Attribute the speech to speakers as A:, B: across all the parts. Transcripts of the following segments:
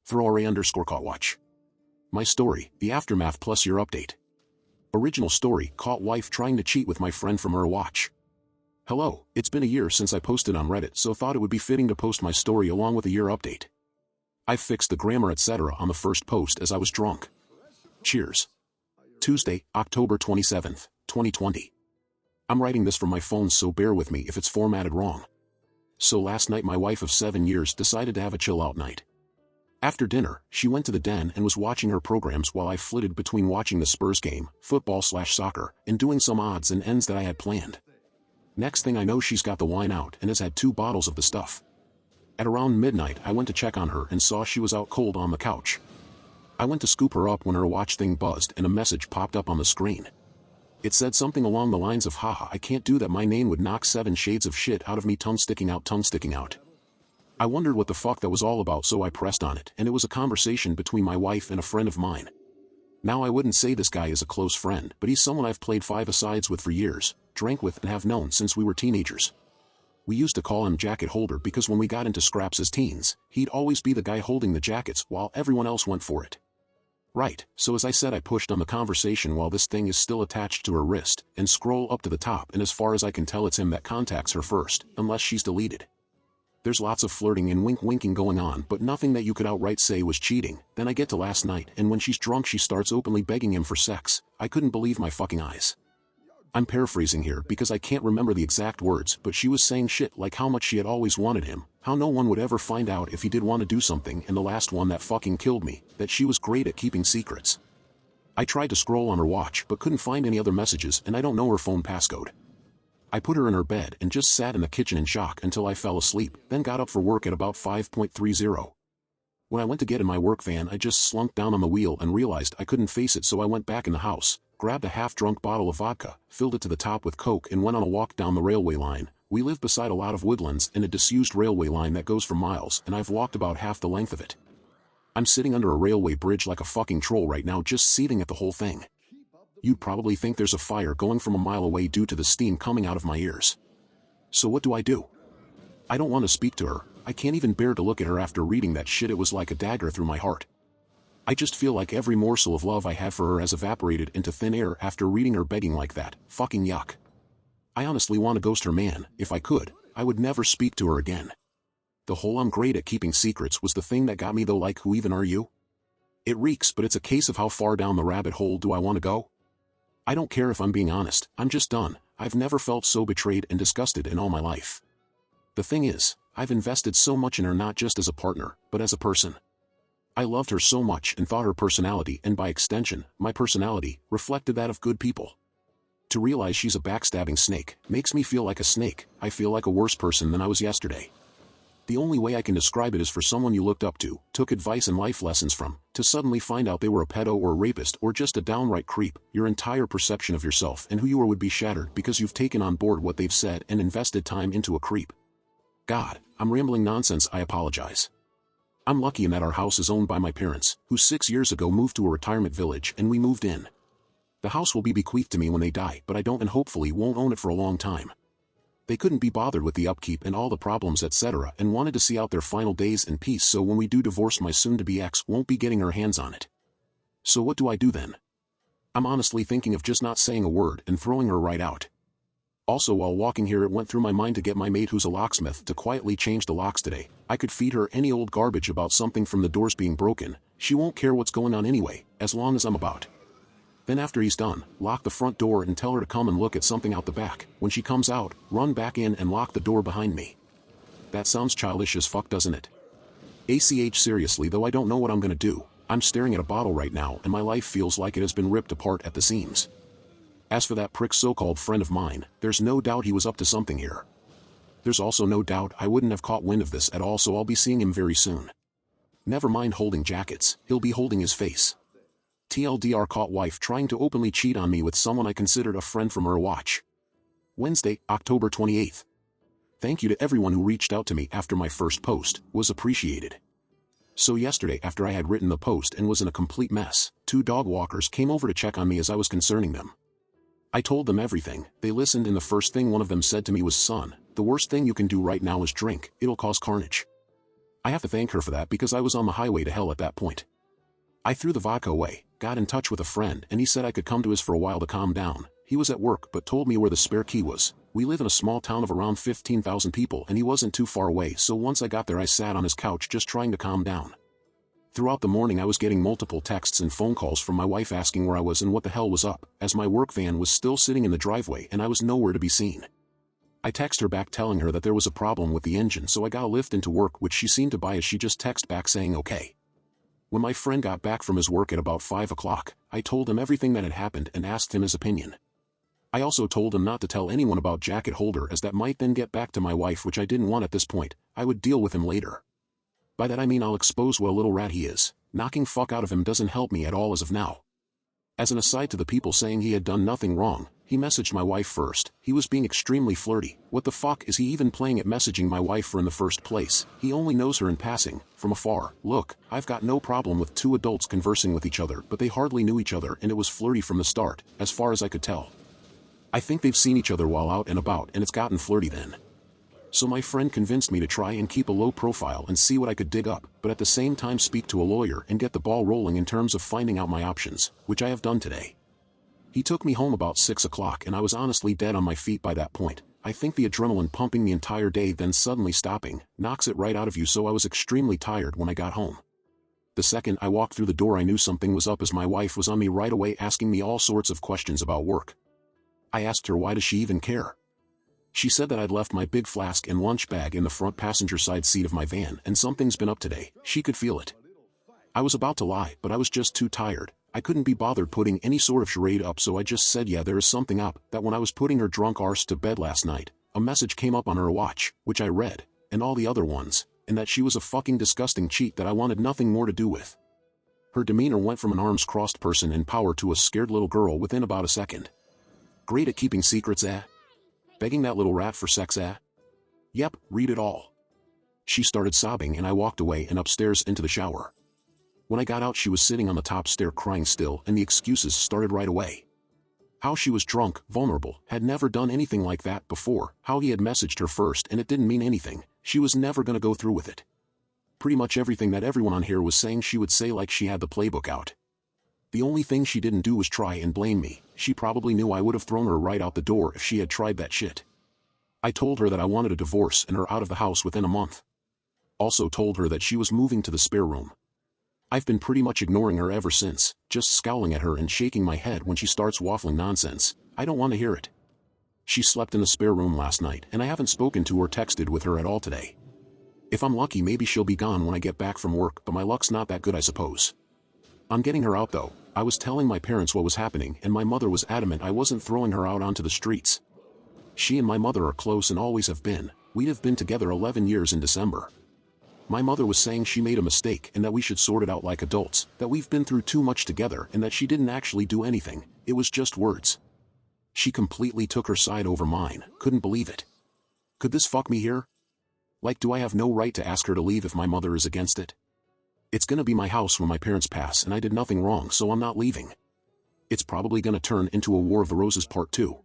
A: _caught_watch. My story, the aftermath plus your update. Original story, caught wife trying to cheat with my friend from iWatch. Hello, it's been a year since I posted on Reddit, so thought it would be fitting to post my story along with a year update. I fixed the grammar etc. on the first post as I was drunk. Cheers. Tuesday, October 27th, 2020. I'm writing this from my phone, so bear with me if it's formatted wrong. So last night my wife of 7 years decided to have a chill out night. After dinner, she went to the den and was watching her programs while I flitted between watching the Spurs game, football/soccer, and doing some odds and ends that I had planned. Next thing I know, she's got the wine out and has had 2 bottles of the stuff. At around midnight I went to check on her and saw she was out cold on the couch. I went to scoop her up when her watch thing buzzed and a message popped up on the screen. It said something along the lines of, haha, I can't do that, my name would knock 7 shades of shit out of me, tongue sticking out. I wondered what the fuck that was all about, so I pressed on it, and it was a conversation between my wife and a friend of mine. Now I wouldn't say this guy is a close friend, but he's someone I've played 5-a-sides with for years, drank with and have known since we were teenagers. We used to call him Jacket Holder because when we got into scraps as teens, he'd always be the guy holding the jackets while everyone else went for it. Right, so as I said, I pushed on the conversation while this thing is still attached to her wrist, and scroll up to the top, and as far as I can tell it's him that contacts her first, unless she's deleted. There's lots of flirting and winking going on, but nothing that you could outright say was cheating. Then I get to last night, and when she's drunk she starts openly begging him for sex. I couldn't believe my fucking eyes. I'm paraphrasing here because I can't remember the exact words, but she was saying shit like how much she had always wanted him, how no one would ever find out if he did want to do something, and the last one that fucking killed me, that she was great at keeping secrets. I tried to scroll on her watch but couldn't find any other messages, and I don't know her phone passcode. I put her in her bed and just sat in the kitchen in shock until I fell asleep, then got up for work at about 5:30. When I went to get in my work van I just slumped down on the wheel and realized I couldn't face it, so I went back in the house, grabbed a half-drunk bottle of vodka, filled it to the top with Coke, and went on a walk down the railway line. We live beside a lot of woodlands and a disused railway line that goes for miles, and I've walked about half the length of it. I'm sitting under a railway bridge like a fucking troll right now, just seething at the whole thing. You'd probably think there's a fire going from a mile away due to the steam coming out of my ears. So what do? I don't want to speak to her. I can't even bear to look at her after reading that shit. It was like a dagger through my heart. I just feel like every morsel of love I have for her has evaporated into thin air after reading her begging like that. Fucking yuck. I honestly want to ghost her, man. If I could, I would never speak to her again. The whole I'm great at keeping secrets was the thing that got me though, like who even are you? It reeks, but it's a case of how far down the rabbit hole do I want to go? I don't care if I'm being honest, I'm just done. I've never felt so betrayed and disgusted in all my life. The thing is, I've invested so much in her, not just as a partner, but as a person. I loved her so much and thought her personality, and by extension, my personality, reflected that of good people. To realize she's a backstabbing snake makes me feel like a snake. I feel like a worse person than I was yesterday. The only way I can describe it is for someone you looked up to, took advice and life lessons from, to suddenly find out they were a pedo or a rapist or just a downright creep. Your entire perception of yourself and who you are would be shattered because you've taken on board what they've said and invested time into a creep. God, I'm rambling nonsense, I apologize. I'm lucky in that our house is owned by my parents, who 6 years ago moved to a retirement village and we moved in. The house will be bequeathed to me when they die, but I don't and hopefully won't own it for a long time. They couldn't be bothered with the upkeep and all the problems etc. and wanted to see out their final days in peace, so when we do divorce my soon-to-be ex won't be getting her hands on it. So what do I do then? I'm honestly thinking of just not saying a word and throwing her right out. Also, while walking here it went through my mind to get my mate, who's a locksmith, to quietly change the locks today. I could feed her any old garbage about something from the doors being broken. She won't care what's going on anyway, as long as I'm about. Then after he's done, lock the front door and tell her to come and look at something out the back. When she comes out, run back in and lock the door behind me. That sounds childish as fuck, doesn't it? ACH seriously though, I don't know what I'm gonna do. I'm staring at a bottle right now and my life feels like it has been ripped apart at the seams. As for that prick so-called friend of mine, there's no doubt he was up to something here. There's also no doubt I wouldn't have caught wind of this at all, so I'll be seeing him very soon. Never mind holding jackets, he'll be holding his face. TLDR, caught wife trying to openly cheat on me with someone I considered a friend from iWatch. Wednesday, October 28th. Thank you to everyone who reached out to me after my first post, was appreciated. So yesterday, after I had written the post and was in a complete mess, 2 dog walkers came over to check on me as I was concerning them. I told them everything, they listened, and the first thing one of them said to me was, "Son, the worst thing you can do right now is drink, it'll cause carnage." I have to thank her for that because I was on the highway to hell at that point. I threw the vodka away, got in touch with a friend, and he said I could come to his for a while to calm down. He was at work but told me where the spare key was. We live in a small town of around 15,000 people and he wasn't too far away, so once I got there I sat on his couch just trying to calm down. Throughout the morning I was getting multiple texts and phone calls from my wife asking where I was and what the hell was up, as my work van was still sitting in the driveway and I was nowhere to be seen. I text her back telling her that there was a problem with the engine, so I got a lift into work, which she seemed to buy as she just texted back saying okay. When my friend got back from his work at about 5 o'clock, I told him everything that had happened and asked him his opinion. I also told him not to tell anyone about jacket holder as that might then get back to my wife, which I didn't want at this point. I would deal with him later. By that I mean I'll expose what a little rat he is. Knocking fuck out of him doesn't help me at all as of now. As an aside to the people saying he had done nothing wrong, he messaged my wife first. He was being extremely flirty. What the fuck is he even playing at messaging my wife for in the first place? He only knows her in passing, from afar. Look, I've got no problem with two adults conversing with each other, but they hardly knew each other and it was flirty from the start, as far as I could tell. I think they've seen each other while out and about and it's gotten flirty then. So my friend convinced me to try and keep a low profile and see what I could dig up, but at the same time speak to a lawyer and get the ball rolling in terms of finding out my options, which I have done today. He took me home about 6 o'clock and I was honestly dead on my feet by that point. I think the adrenaline pumping the entire day then suddenly stopping knocks it right out of you, so I was extremely tired when I got home. The second I walked through the door I knew something was up as my wife was on me right away asking me all sorts of questions about work. I asked her why does she even care. She said that I'd left my big flask and lunch bag in the front passenger side seat of my van and something's been up today. She could feel it. I was about to lie, but I was just too tired. I couldn't be bothered putting any sort of charade up, so I just said yeah, there is something up. That when I was putting her drunk arse to bed last night, a message came up on her watch, which I read, and all the other ones, and that she was a fucking disgusting cheat that I wanted nothing more to do with. Her demeanor went from an arms-crossed person in power to a scared little girl within about a second. Great at keeping secrets, eh? Begging that little rat for sex, eh? Yep, read it all. She started sobbing and I walked away and upstairs into the shower. When I got out she was sitting on the top stair crying still, and the excuses started right away. How she was drunk, vulnerable, had never done anything like that before, how he had messaged her first and it didn't mean anything, she was never gonna go through with it. Pretty much everything that everyone on here was saying she would say, like she had the playbook out. The only thing she didn't do was try and blame me. She probably knew I would have thrown her right out the door if she had tried that shit. I told her that I wanted a divorce and her out of the house within a month. Also told her that she was moving to the spare room. I've been pretty much ignoring her ever since, just scowling at her and shaking my head when she starts waffling nonsense. I don't want to hear it. She slept in the spare room last night and I haven't spoken to or texted with her at all today. If I'm lucky maybe she'll be gone when I get back from work, but my luck's not that good I suppose. I'm getting her out though. I was telling my parents what was happening and my mother was adamant I wasn't throwing her out onto the streets. She and my mother are close and always have been. We have been together 11 years in December. My mother was saying she made a mistake and that we should sort it out like adults, that we've been through too much together and that she didn't actually do anything, it was just words. She completely took her side over mine, couldn't believe it. Could this fuck me here? Like, do I have no right to ask her to leave if my mother is against it? It's gonna be my house when my parents pass and I did nothing wrong, so I'm not leaving. It's probably gonna turn into a War of the Roses Part 2.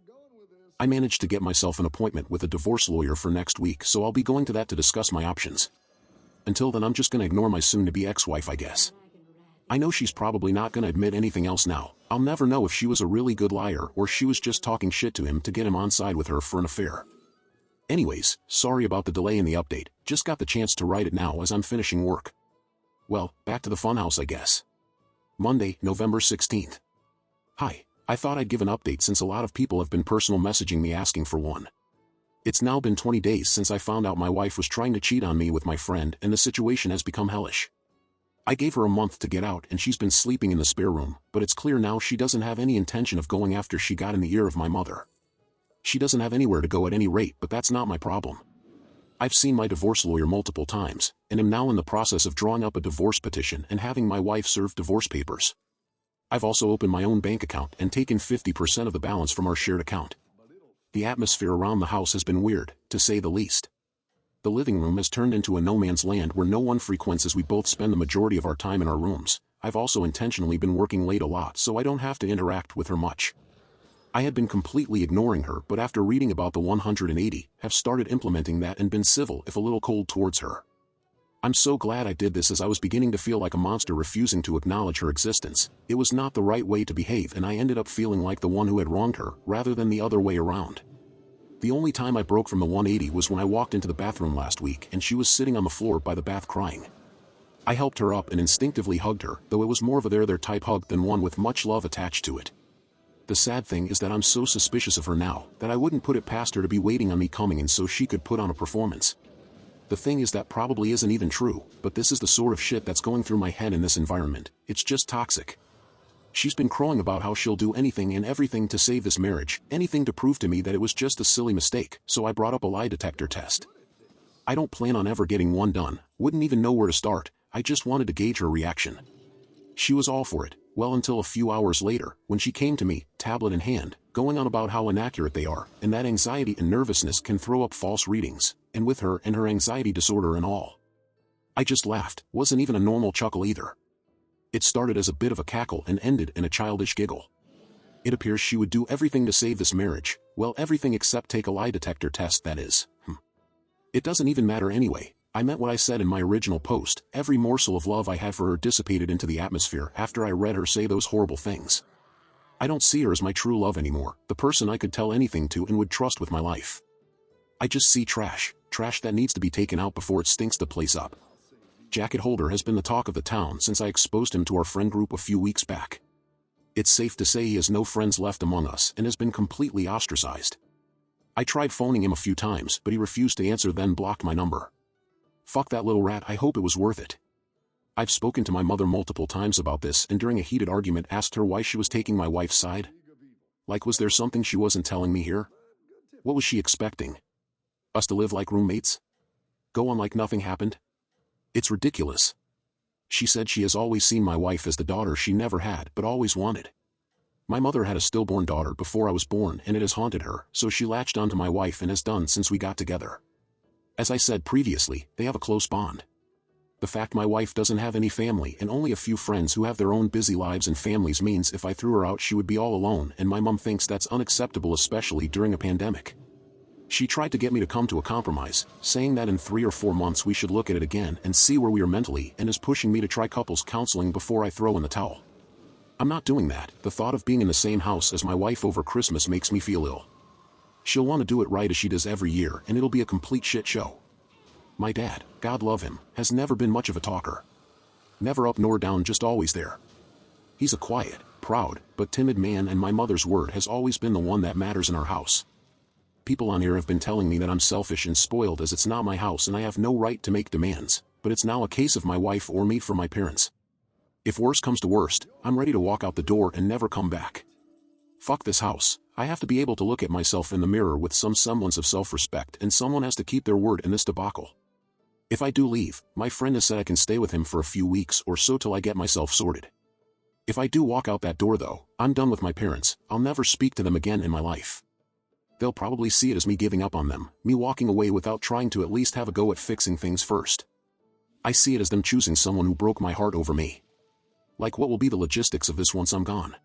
A: I managed to get myself an appointment with a divorce lawyer for next week, so I'll be going to that to discuss my options. Until then I'm just gonna ignore my soon-to-be ex-wife, I guess. I know she's probably not gonna admit anything else now. I'll never know if she was a really good liar or she was just talking shit to him to get him on side with her for an affair. Anyways, sorry about the delay in the update, just got the chance to write it now as I'm finishing work. Well, back to the funhouse I guess. Monday, November 16th. Hi, I thought I'd give an update since a lot of people have been personal messaging me asking for one. It's now been 20 days since I found out my wife was trying to cheat on me with my friend and the situation has become hellish. I gave her a month to get out and she's been sleeping in the spare room, but it's clear now she doesn't have any intention of going after she got in the ear of my mother. She doesn't have anywhere to go at any rate, but that's not my problem. I've seen my divorce lawyer multiple times, and am now in the process of drawing up a divorce petition and having my wife serve divorce papers. I've also opened my own bank account and taken 50% of the balance from our shared account. The atmosphere around the house has been weird, to say the least. The living room has turned into a no man's land where no one frequents as we both spend the majority of our time in our rooms. I've also intentionally been working late a lot so I don't have to interact with her much. I had been completely ignoring her, but after reading about the 180, have started implementing that and been civil if a little cold towards her. I'm so glad I did this, as I was beginning to feel like a monster refusing to acknowledge her existence. It was not the right way to behave, and I ended up feeling like the one who had wronged her, rather than the other way around. The only time I broke from the 180 was when I walked into the bathroom last week and she was sitting on the floor by the bath crying. I helped her up and instinctively hugged her, though it was more of a there type hug than one with much love attached to it. The sad thing is that I'm so suspicious of her now that I wouldn't put it past her to be waiting on me coming in so she could put on a performance. The thing is that probably isn't even true, but this is the sort of shit that's going through my head in this environment. It's just toxic. She's been crowing about how she'll do anything and everything to save this marriage, anything to prove to me that it was just a silly mistake, so I brought up a lie detector test. I don't plan on ever getting one done, wouldn't even know where to start, I just wanted to gauge her reaction. She was all for it, well until a few hours later, when she came to me, tablet in hand, going on about how inaccurate they are, and that anxiety and nervousness can throw up false readings, and with her and her anxiety disorder and all. I just laughed, wasn't even a normal chuckle either. It started as a bit of a cackle and ended in a childish giggle. It appears she would do everything to save this marriage, well, everything except take a lie detector test, that is. It doesn't even matter anyway. I meant what I said in my original post. Every morsel of love I had for her dissipated into the atmosphere after I read her say those horrible things. I don't see her as my true love anymore, the person I could tell anything to and would trust with my life. I just see trash that needs to be taken out before it stinks the place up. Jacket Holder has been the talk of the town since I exposed him to our friend group a few weeks back. It's safe to say he has no friends left among us and has been completely ostracized. I tried phoning him a few times, but he refused to answer, then blocked my number. Fuck that little rat, I hope it was worth it. I've spoken to my mother multiple times about this and during a heated argument asked her why she was taking my wife's side. Like, was there something she wasn't telling me here? What was she expecting? Us to live like roommates? Go on like nothing happened? It's ridiculous. She said she has always seen my wife as the daughter she never had but always wanted. My mother had a stillborn daughter before I was born and it has haunted her, so she latched onto my wife and has done since we got together. As I said previously, they have a close bond. The fact my wife doesn't have any family and only a few friends who have their own busy lives and families means if I threw her out she would be all alone, and my mom thinks that's unacceptable, especially during a pandemic. She tried to get me to come to a compromise, saying that in 3 or 4 months we should look at it again and see where we are mentally, and is pushing me to try couples counseling before I throw in the towel. I'm not doing that. The thought of being in the same house as my wife over Christmas makes me feel ill. She'll want to do it right as she does every year and it'll be a complete shit show. My dad, God love him, has never been much of a talker. Never up nor down, just always there. He's a quiet, proud, but timid man, and my mother's word has always been the one that matters in our house. People on here have been telling me that I'm selfish and spoiled as it's not my house and I have no right to make demands, but it's now a case of my wife or me for my parents. If worse comes to worst, I'm ready to walk out the door and never come back. Fuck this house. I have to be able to look at myself in the mirror with some semblance of self-respect, and someone has to keep their word in this debacle. If I do leave, my friend has said I can stay with him for a few weeks or so till I get myself sorted. If I do walk out that door though, I'm done with my parents. I'll never speak to them again in my life. They'll probably see it as me giving up on them, me walking away without trying to at least have a go at fixing things first. I see it as them choosing someone who broke my heart over me. Like, what will be the logistics of this once I'm gone?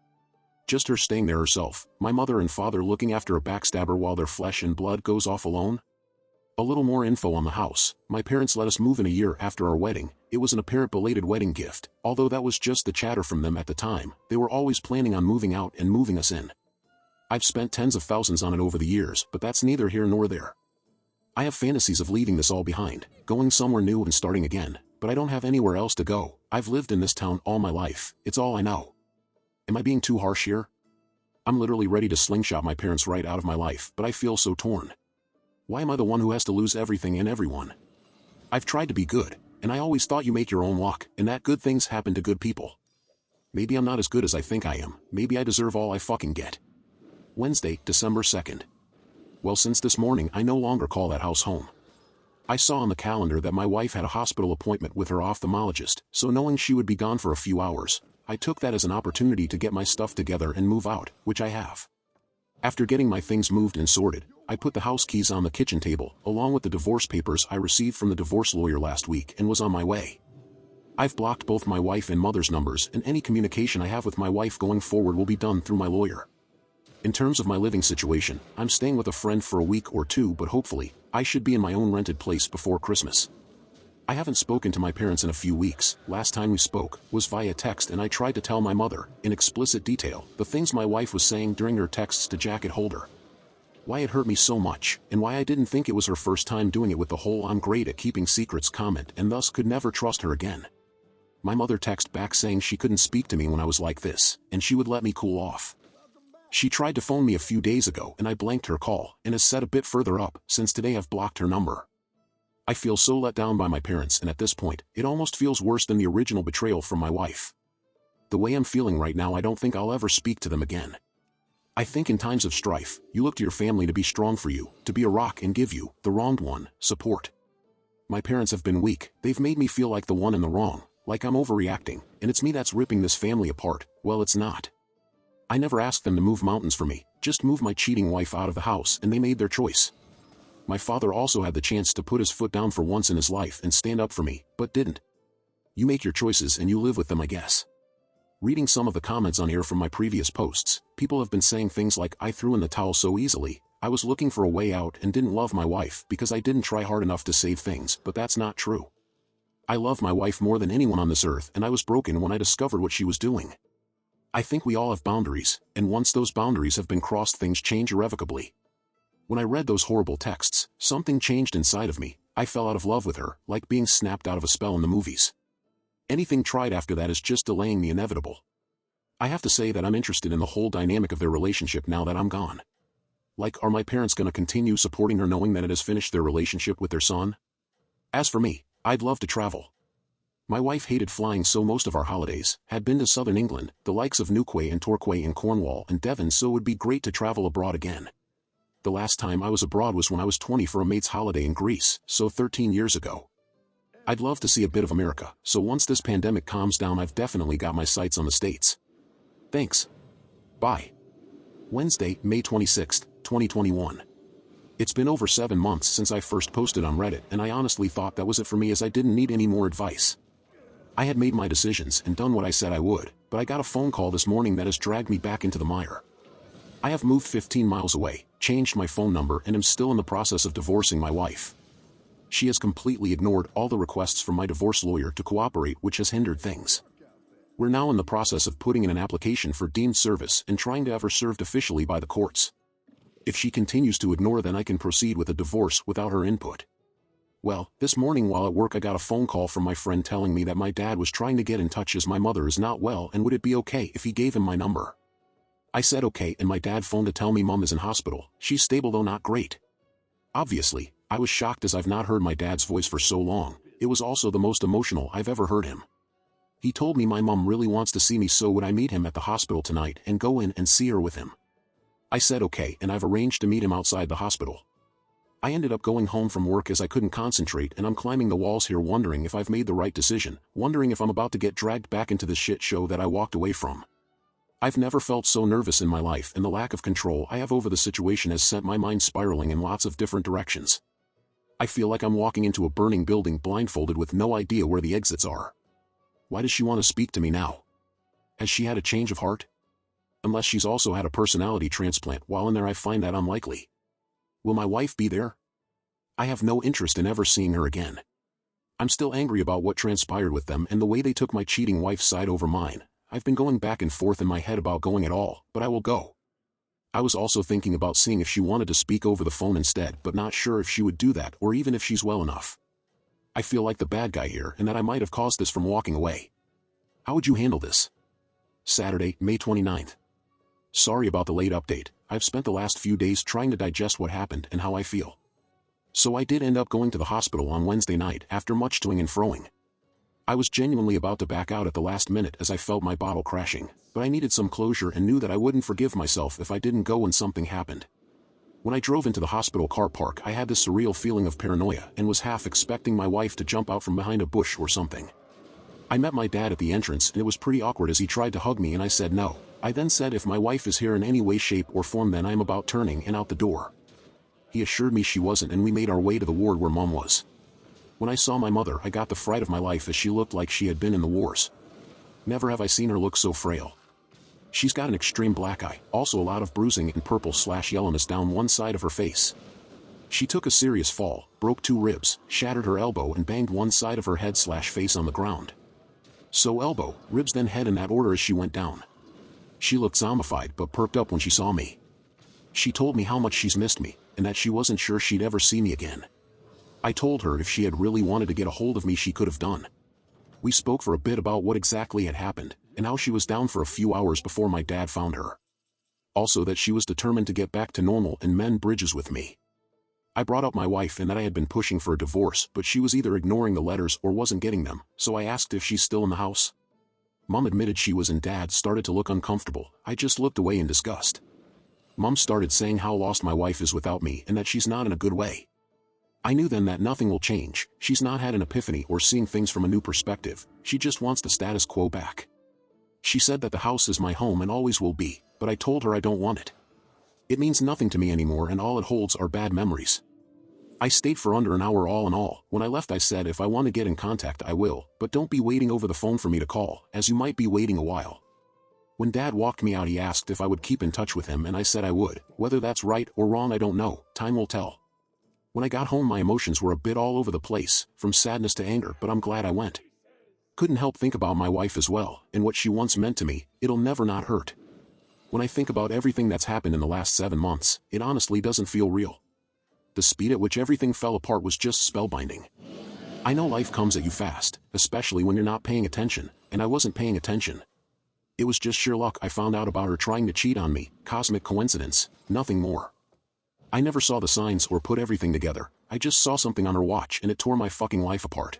A: Just her staying there herself, my mother and father looking after a backstabber while their flesh and blood goes off alone? A little more info on the house. My parents let us move in a year after our wedding. It was an apparent belated wedding gift, although that was just the chatter from them at the time. They were always planning on moving out and moving us in. I've spent tens of thousands on it over the years, but that's neither here nor there. I have fantasies of leaving this all behind, going somewhere new and starting again, but I don't have anywhere else to go. I've lived in this town all my life. It's all I know. Am I being too harsh here? I'm literally ready to slingshot my parents right out of my life, but I feel so torn. Why am I the one who has to lose everything and everyone? I've tried to be good, and I always thought you make your own luck, and that good things happen to good people. Maybe I'm not as good as I think I am. Maybe I deserve all I fucking get. Wednesday, December 2nd. Well, since this morning I no longer call that house home. I saw on the calendar that my wife had a hospital appointment with her ophthalmologist, so knowing she would be gone for a few hours, I took that as an opportunity to get my stuff together and move out, which I have. After getting my things moved and sorted, I put the house keys on the kitchen table, along with the divorce papers I received from the divorce lawyer last week, and was on my way. I've blocked both my wife and mother's numbers, and any communication I have with my wife going forward will be done through my lawyer. In terms of my living situation, I'm staying with a friend for a week or two, but hopefully, I should be in my own rented place before Christmas. I haven't spoken to my parents in a few weeks. Last time we spoke was via text, and I tried to tell my mother, in explicit detail, the things my wife was saying during her texts to Jacket Holder. Why it hurt me so much, and why I didn't think it was her first time doing it with the whole "I'm great at keeping secrets" comment, and thus could never trust her again. My mother texted back saying she couldn't speak to me when I was like this, and she would let me cool off. She tried to phone me a few days ago and I blanked her call, and has said a bit further up, since today I've blocked her number. I feel so let down by my parents, and at this point, it almost feels worse than the original betrayal from my wife. The way I'm feeling right now, I don't think I'll ever speak to them again. I think in times of strife, you look to your family to be strong for you, to be a rock and give you, the wronged one, support. My parents have been weak. They've made me feel like the one in the wrong, like I'm overreacting, and it's me that's ripping this family apart. Well, it's not. I never asked them to move mountains for me, just move my cheating wife out of the house, and they made their choice. My father also had the chance to put his foot down for once in his life and stand up for me, but didn't. You make your choices and you live with them, I guess. Reading some of the comments on here from my previous posts, people have been saying things like, "I threw in the towel so easily, I was looking for a way out and didn't love my wife because I didn't try hard enough to save things," but that's not true. I love my wife more than anyone on this earth, and I was broken when I discovered what she was doing. I think we all have boundaries, and once those boundaries have been crossed, things change irrevocably. When I read those horrible texts, something changed inside of me. I fell out of love with her, like being snapped out of a spell in the movies. Anything tried after that is just delaying the inevitable. I have to say that I'm interested in the whole dynamic of their relationship now that I'm gone. Like, are my parents gonna continue supporting her knowing that it has finished their relationship with their son? As for me, I'd love to travel. My wife hated flying, so most of our holidays had been to southern England, the likes of Newquay and Torquay in Cornwall and Devon, so it would be great to travel abroad again. The last time I was abroad was when I was 20 for a mate's holiday in Greece, so 13 years ago. I'd love to see a bit of America, so once this pandemic calms down, I've definitely got my sights on the States. Thanks. Bye. Wednesday, May 26, 2021. It's been over 7 months since I first posted on Reddit, and I honestly thought that was it for me, as I didn't need any more advice. I had made my decisions and done what I said I would, but I got a phone call this morning that has dragged me back into the mire. I have moved 15 miles away, changed my phone number, and am still in the process of divorcing my wife. She has completely ignored all the requests from my divorce lawyer to cooperate, which has hindered things. We're now in the process of putting in an application for deemed service and trying to have her served officially by the courts. If she continues to ignore, then I can proceed with a divorce without her input. Well, this morning while at work I got a phone call from my friend telling me that my dad was trying to get in touch as my mother is not well, and would it be okay if he gave him my number. I said okay, and my dad phoned to tell me Mom is in hospital. She's stable though not great. Obviously, I was shocked as I've not heard my dad's voice for so long. It was also the most emotional I've ever heard him. He told me my mom really wants to see me, so would I meet him at the hospital tonight and go in and see her with him. I said okay, and I've arranged to meet him outside the hospital. I ended up going home from work as I couldn't concentrate, and I'm climbing the walls here wondering if I've made the right decision, wondering if I'm about to get dragged back into the shit show that I walked away from. I've never felt so nervous in my life, and the lack of control I have over the situation has sent my mind spiraling in lots of different directions. I feel like I'm walking into a burning building blindfolded with no idea where the exits are. Why does she want to speak to me now? Has she had a change of heart? Unless she's also had a personality transplant while in there, I find that unlikely. Will my wife be there? I have no interest in ever seeing her again. I'm still angry about what transpired with them and the way they took my cheating wife's side over mine. I've been going back and forth in my head about going at all, but I will go. I was also thinking about seeing if she wanted to speak over the phone instead, but not sure if she would do that or even if she's well enough. I feel like the bad guy here and that I might have caused this from walking away. How would you handle this? Saturday, May 29th. Sorry about the late update. I've spent the last few days trying to digest what happened and how I feel. So I did end up going to the hospital on Wednesday night after much toing and froing. I was genuinely about to back out at the last minute as I felt my bottle crashing, but I needed some closure and knew that I wouldn't forgive myself if I didn't go when something happened. When I drove into the hospital car park, I had this surreal feeling of paranoia and was half expecting my wife to jump out from behind a bush or something. I met my dad at the entrance and it was pretty awkward as he tried to hug me and I said no. I then said if my wife is here in any way, shape or form, then I'm about turning and out the door. He assured me she wasn't, and we made our way to the ward where Mom was. When I saw my mother, I got the fright of my life as she looked like she had been in the wars. Never have I seen her look so frail. She's got an extreme black eye, also a lot of bruising and purple/yellowness down one side of her face. She took a serious fall, broke 2 ribs, shattered her elbow and banged one side of her head/face on the ground. So elbow, ribs then head in that order as she went down. She looked zombified but perked up when she saw me. She told me how much she's missed me, and that she wasn't sure she'd ever see me again. I told her if she had really wanted to get a hold of me she could have done. We spoke for a bit about what exactly had happened, and how she was down for a few hours before my dad found her. Also that she was determined to get back to normal and mend bridges with me. I brought up my wife and that I had been pushing for a divorce, but she was either ignoring the letters or wasn't getting them, so I asked if she's still in the house. Mom admitted she was and Dad started to look uncomfortable. I just looked away in disgust. Mom started saying how lost my wife is without me and that she's not in a good way. I knew then that nothing will change. She's not had an epiphany or seeing things from a new perspective. She just wants the status quo back. She said that the house is my home and always will be, but I told her I don't want it. It means nothing to me anymore and all it holds are bad memories. I stayed for under an hour all in all. When I left I said if I want to get in contact I will, but don't be waiting over the phone for me to call, as you might be waiting a while. When Dad walked me out he asked if I would keep in touch with him and I said I would. Whether that's right or wrong I don't know, time will tell. When I got home my emotions were a bit all over the place, from sadness to anger, but I'm glad I went. Couldn't help think about my wife as well, and what she once meant to me. It'll never not hurt. When I think about everything that's happened in the last 7 months, it honestly doesn't feel real. The speed at which everything fell apart was just spellbinding. I know life comes at you fast, especially when you're not paying attention, and I wasn't paying attention. It was just sheer luck I found out about her trying to cheat on me, cosmic coincidence, nothing more. I never saw the signs or put everything together. I just saw something on her watch and it tore my fucking life apart.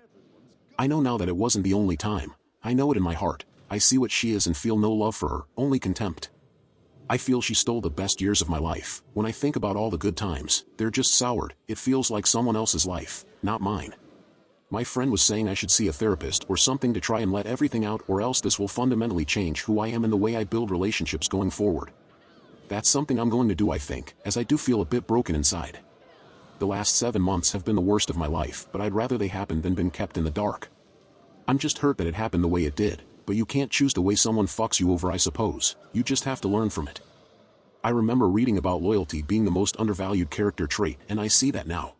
A: I know now that it wasn't the only time. I know it in my heart. I see what she is and feel no love for her, only contempt. I feel she stole the best years of my life. When I think about all the good times, they're just soured. It feels like someone else's life, not mine. My friend was saying I should see a therapist or something to try and let everything out, or else this will fundamentally change who I am and the way I build relationships going forward. That's something I'm going to do, I think, as I do feel a bit broken inside. The last 7 months have been the worst of my life, but I'd rather they happened than been kept in the dark. I'm just hurt that it happened the way it did, but you can't choose the way someone fucks you over, I suppose. You just have to learn from it. I remember reading about loyalty being the most undervalued character trait, and I see that now.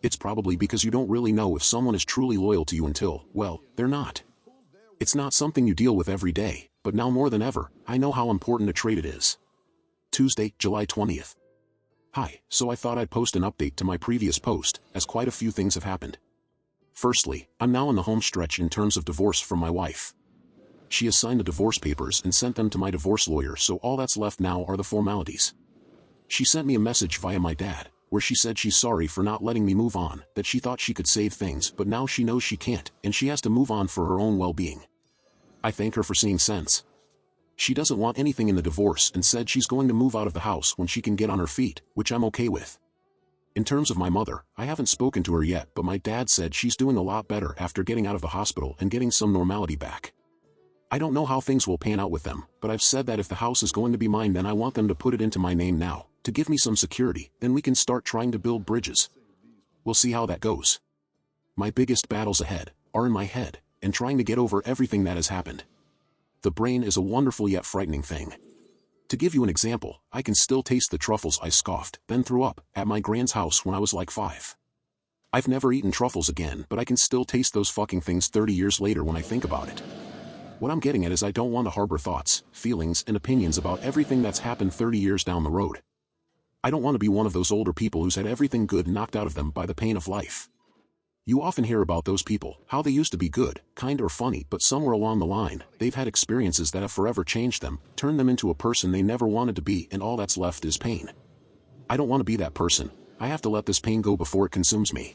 A: It's probably because you don't really know if someone is truly loyal to you until, well, they're not. It's not something you deal with every day, but now more than ever, I know how important a trait it is. Tuesday, July 20th. Hi, so I thought I'd post an update to my previous post, as quite a few things have happened. Firstly, I'm now in the home stretch in terms of divorce from my wife. She has signed the divorce papers and sent them to my divorce lawyer, so all that's left now are the formalities. She sent me a message via my dad, where she said she's sorry for not letting me move on, that she thought she could save things but now she knows she can't, and she has to move on for her own well-being. I thank her for seeing sense. She doesn't want anything in the divorce and said she's going to move out of the house when she can get on her feet, which I'm okay with. In terms of my mother, I haven't spoken to her yet, but my dad said she's doing a lot better after getting out of the hospital and getting some normality back. I don't know how things will pan out with them, but I've said that if the house is going to be mine then I want them to put it into my name now, to give me some security, then we can start trying to build bridges. We'll see how that goes. My biggest battles ahead are in my head, and trying to get over everything that has happened. The brain is a wonderful yet frightening thing. To give you an example, I can still taste the truffles I scoffed, then threw up, at my grand's house when I was like 5. I've never eaten truffles again, but I can still taste those fucking things 30 years later when I think about it. What I'm getting at is I don't want to harbor thoughts, feelings, and opinions about everything that's happened 30 years down the road. I don't want to be one of those older people who's had everything good knocked out of them by the pain of life. You often hear about those people, how they used to be good, kind or funny, but somewhere along the line, they've had experiences that have forever changed them, turned them into a person they never wanted to be, and all that's left is pain. I don't want to be that person. I have to let this pain go before it consumes me.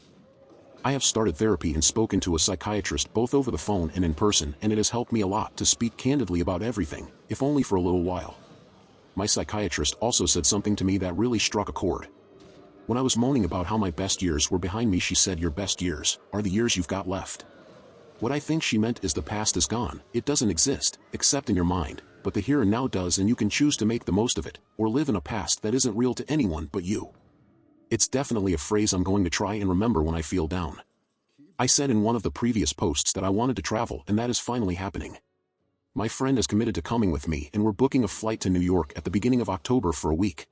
A: I have started therapy and spoken to a psychiatrist both over the phone and in person, and it has helped me a lot to speak candidly about everything, if only for a little while. My psychiatrist also said something to me that really struck a chord. When I was moaning about how my best years were behind me, she said, "Your best years are the years you've got left." What I think she meant is the past is gone, it doesn't exist, except in your mind, but the here and now does, and you can choose to make the most of it, or live in a past that isn't real to anyone but you. It's definitely a phrase I'm going to try and remember when I feel down. I said in one of the previous posts that I wanted to travel, and that is finally happening. My friend is committed to coming with me, and we're booking a flight to New York at the beginning of October for a week.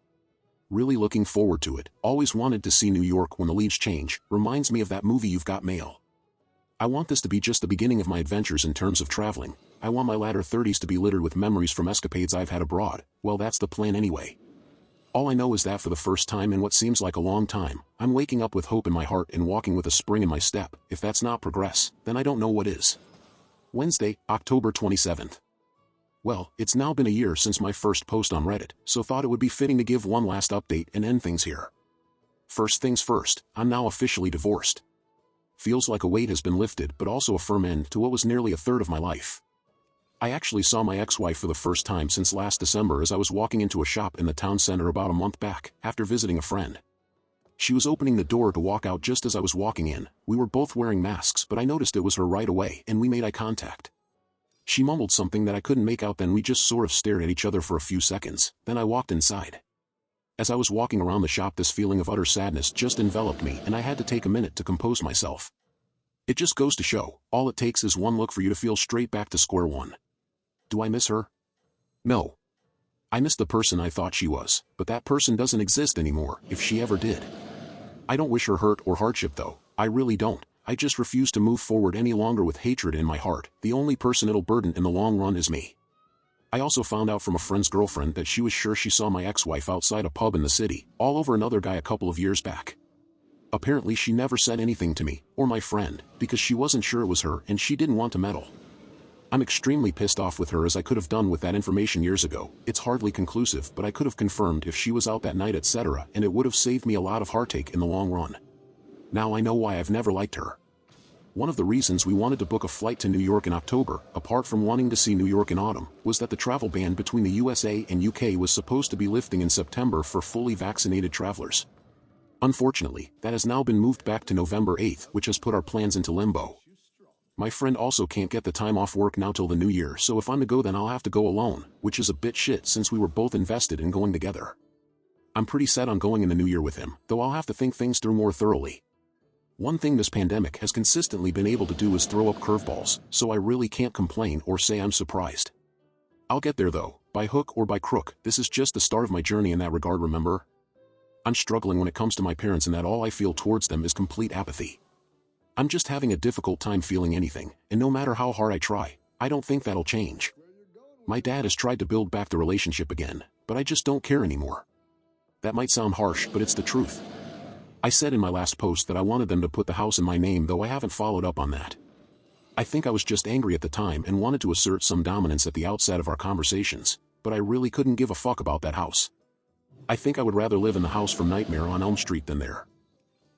A: Really looking forward to it. Always wanted to see New York when the leaves change. Reminds me of that movie You've Got Mail. I want this to be just the beginning of my adventures in terms of traveling. I want my latter 30s to be littered with memories from escapades I've had abroad. Well, that's the plan anyway. All I know is that for the first time in what seems like a long time, I'm waking up with hope in my heart and walking with a spring in my step. If that's not progress, then I don't know what is. Wednesday, October 27th. Well, it's now been a year since my first post on Reddit, so thought it would be fitting to give one last update and end things here. First things first, I'm now officially divorced. Feels like a weight has been lifted, but also a firm end to what was nearly a third of my life. I actually saw my ex-wife for the first time since last December as I was walking into a shop in the town center about a month back, after visiting a friend. She was opening the door to walk out just as I was walking in. We were both wearing masks, but I noticed it was her right away, and we made eye contact. She mumbled something that I couldn't make out, then we just sort of stared at each other for a few seconds, then I walked inside. As I was walking around the shop, this feeling of utter sadness just enveloped me, and I had to take a minute to compose myself. It just goes to show, all it takes is one look for you to feel straight back to square one. Do I miss her? No. I miss the person I thought she was, but that person doesn't exist anymore, if she ever did. I don't wish her hurt or hardship though, I really don't. I just refuse to move forward any longer with hatred in my heart. The only person it'll burden in the long run is me. I also found out from a friend's girlfriend that she was sure she saw my ex-wife outside a pub in the city, all over another guy a couple of years back. Apparently she never said anything to me, or my friend, because she wasn't sure it was her and she didn't want to meddle. I'm extremely pissed off with her, as I could have done with that information years ago. It's hardly conclusive, but I could have confirmed if she was out that night, etc., and it would have saved me a lot of heartache in the long run. Now I know why I've never liked her. One of the reasons we wanted to book a flight to New York in October, apart from wanting to see New York in autumn, was that the travel ban between the USA and UK was supposed to be lifting in September for fully vaccinated travelers. Unfortunately, that has now been moved back to November 8th, which has put our plans into limbo. My friend also can't get the time off work now till the new year, so if I'm to go then I'll have to go alone, which is a bit shit since we were both invested in going together. I'm pretty set on going in the new year with him, though I'll have to think things through more thoroughly. One thing this pandemic has consistently been able to do is throw up curveballs, so I really can't complain or say I'm surprised. I'll get there though, by hook or by crook. This is just the start of my journey in that regard, remember? I'm struggling when it comes to my parents, and that all I feel towards them is complete apathy. I'm just having a difficult time feeling anything, and no matter how hard I try, I don't think that'll change. My dad has tried to build back the relationship again, but I just don't care anymore. That might sound harsh, but it's the truth. I said in my last post that I wanted them to put the house in my name, though I haven't followed up on that. I think I was just angry at the time and wanted to assert some dominance at the outset of our conversations, but I really couldn't give a fuck about that house. I think I would rather live in the house from Nightmare on Elm Street than there.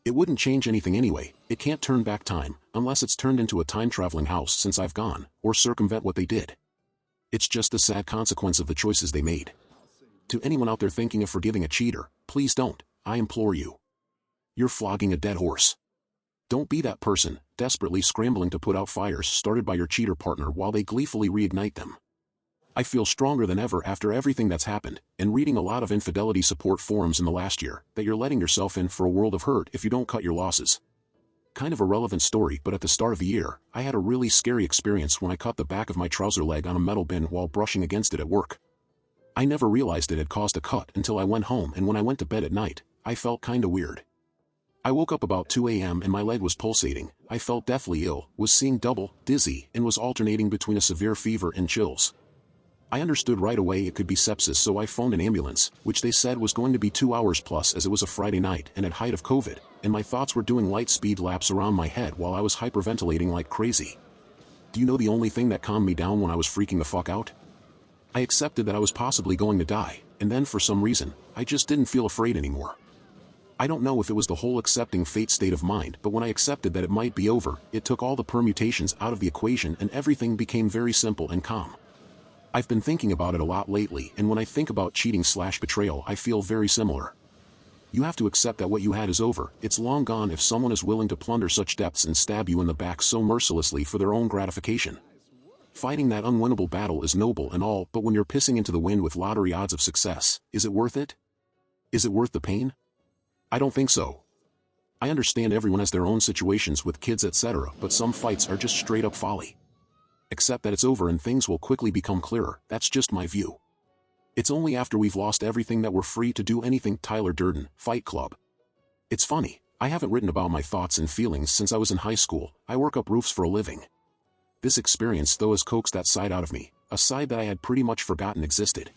A: It wouldn't change anything anyway. It can't turn back time, unless it's turned into a time-traveling house since I've gone, or circumvent what they did. It's just a sad consequence of the choices they made. To anyone out there thinking of forgiving a cheater, please don't, I implore you. You're flogging a dead horse. Don't be that person, desperately scrambling to put out fires started by your cheater partner while they gleefully reignite them. I feel stronger than ever after everything that's happened, and reading a lot of infidelity support forums in the last year, that you're letting yourself in for a world of hurt if you don't cut your losses. Kind of a relevant story, but at the start of the year, I had a really scary experience when I cut the back of my trouser leg on a metal bin while brushing against it at work. I never realized it had caused a cut until I went home, and when I went to bed at night, I felt kinda weird. I woke up about 2 a.m. and my leg was pulsating. I felt deathly ill, was seeing double, dizzy, and was alternating between a severe fever and chills. I understood right away it could be sepsis, so I phoned an ambulance, which they said was going to be 2 hours plus as it was a Friday night and at height of COVID, and my thoughts were doing light speed laps around my head while I was hyperventilating like crazy. Do you know the only thing that calmed me down when I was freaking the fuck out? I accepted that I was possibly going to die, and then for some reason, I just didn't feel afraid anymore. I don't know if it was the whole accepting fate state of mind, but when I accepted that it might be over, it took all the permutations out of the equation and everything became very simple and calm. I've been thinking about it a lot lately, and when I think about cheating/betrayal, I feel very similar. You have to accept that what you had is over. It's long gone if someone is willing to plunder such depths and stab you in the back so mercilessly for their own gratification. Fighting that unwinnable battle is noble and all, but when you're pissing into the wind with lottery odds of success, is it worth it? Is it worth the pain? I don't think so. I understand everyone has their own situations with kids, etc., but some fights are just straight up folly. Accept that it's over and things will quickly become clearer. That's just my view. It's only after we've lost everything that we're free to do anything. Tyler Durden, Fight Club. It's funny, I haven't written about my thoughts and feelings since I was in high school. I work up roofs for a living. This experience though has coaxed that side out of me, a side that I had pretty much forgotten existed.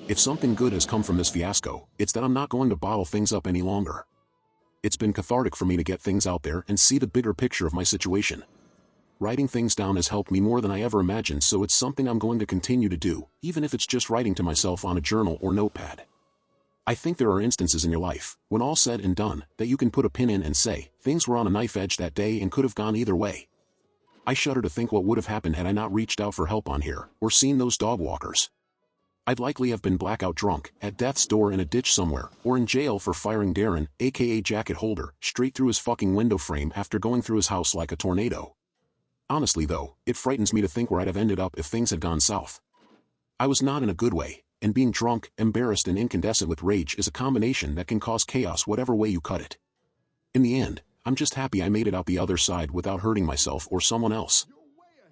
A: If something good has come from this fiasco, it's that I'm not going to bottle things up any longer. It's been cathartic for me to get things out there and see the bigger picture of my situation. Writing things down has helped me more than I ever imagined, so it's something I'm going to continue to do, even if it's just writing to myself on a journal or notepad. I think there are instances in your life, when all said and done, that you can put a pin in and say, things were on a knife edge that day and could have gone either way. I shudder to think what would have happened had I not reached out for help on here, or seen those dog walkers. I'd likely have been blackout drunk, at death's door in a ditch somewhere, or in jail for firing Darren, aka Jacket Holder, straight through his fucking window frame after going through his house like a tornado. Honestly though, it frightens me to think where I'd have ended up if things had gone south. I was not in a good way, and being drunk, embarrassed and incandescent with rage is a combination that can cause chaos whatever way you cut it. In the end, I'm just happy I made it out the other side without hurting myself or someone else.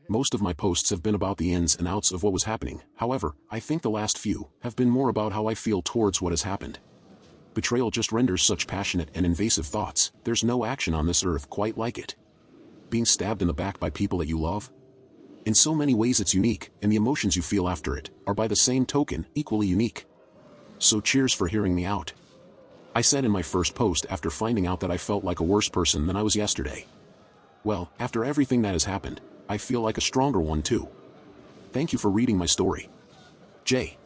A: Most of my posts have been about the ins and outs of what was happening, however, I think the last few have been more about how I feel towards what has happened. Betrayal just renders such passionate and invasive thoughts. There's no action on this earth quite like it. Being stabbed in the back by people that you love? In so many ways it's unique, and the emotions you feel after it are by the same token equally unique. So cheers for hearing me out. I said in my first post after finding out that I felt like a worse person than I was yesterday. Well, after everything that has happened, I feel like a stronger one too. Thank you for reading my story. J.